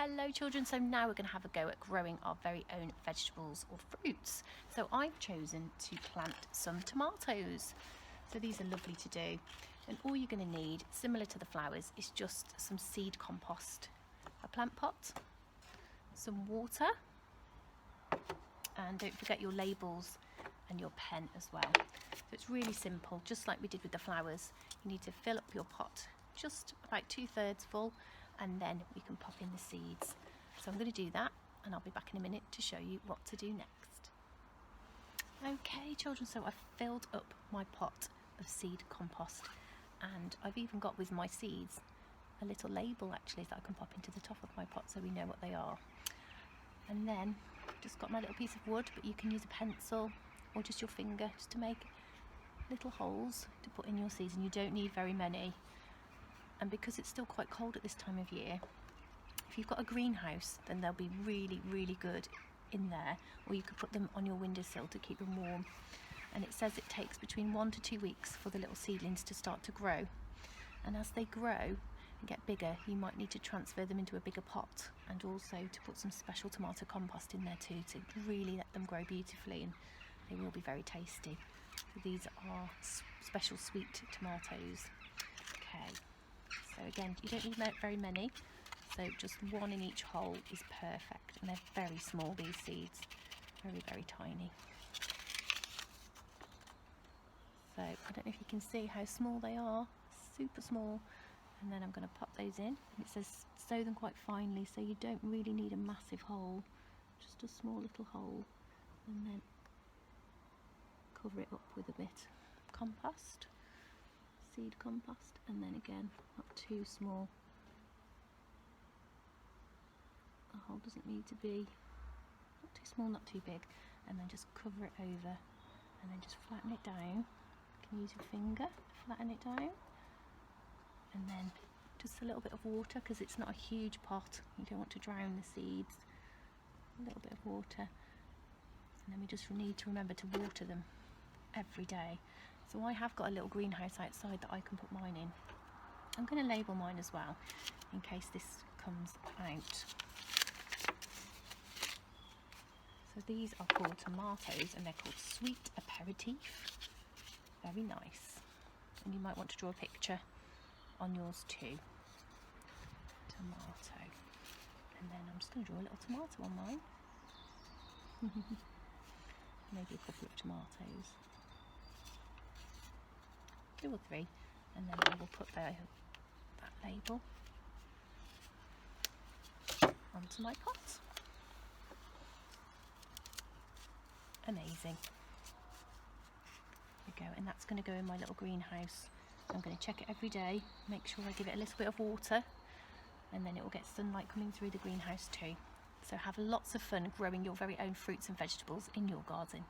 Hello children, so now we're going to have a go at growing our very own vegetables or fruits. So I've chosen to plant some tomatoes. So these are lovely to do, and all you're going to need, similar to the flowers, is just some seed compost, a plant pot, some water, and don't forget your labels and your pen as well. So it's really simple, just like we did with the flowers. You need to fill up your pot just about 2/3 full, and then we can pop in the seeds. So I'm going to do that, and I'll be back in a minute to show you what to do next. Okay children, so I've filled up my pot of seed compost, and I've even got with my seeds a little label actually that I can pop into the top of my pot so we know what they are. And then just got my little piece of wood, but you can use a pencil or just your finger just to make little holes to put in your seeds, and you don't need very many. And because it's still quite cold at this time of year, if you've got a greenhouse, then they'll be really good in there, or you could put them on your windowsill to keep them warm. And it says it takes between 1 to 2 weeks for the little seedlings to start to grow, and as they grow and get bigger, you might need to transfer them into a bigger pot, and also to put some special tomato compost in there too, to really let them grow beautifully, and they will be very tasty. So these are special sweet tomatoes. Okay, so again, you don't need very many, so just one in each hole is perfect, and they're very small, these seeds, very tiny. So I don't know if you can see how small they are, super small. And then I'm going to pop those in, and it says sow them quite finely, so you don't really need a massive hole, just a small little hole, and then cover it up with a bit of compost, seed compost, and then again, not too small. The hole doesn't need to be not too small, not too big, and then just cover it over, and then just flatten it down. You can use your finger to flatten it down. And then just a little bit of water, because it's not a huge pot, you don't want to drown the seeds. A little bit of water, and then we just need to remember to water them every day. So I have got a little greenhouse outside that I can put mine in. I'm going to label mine as well in case this comes out. So these are called tomatoes, and they're called sweet aperitif. Very nice, and you might want to draw a picture on yours too. Tomato, and then I'm just going to draw a little tomato on mine. Maybe a couple of tomatoes, 2 or 3, and then I will put that label onto my pot. Amazing. There we go, and that's going to go in my little greenhouse. I'm going to check it every day, make sure I give it a little bit of water, and then it will get sunlight coming through the greenhouse too. So have lots of fun growing your very own fruits and vegetables in your garden.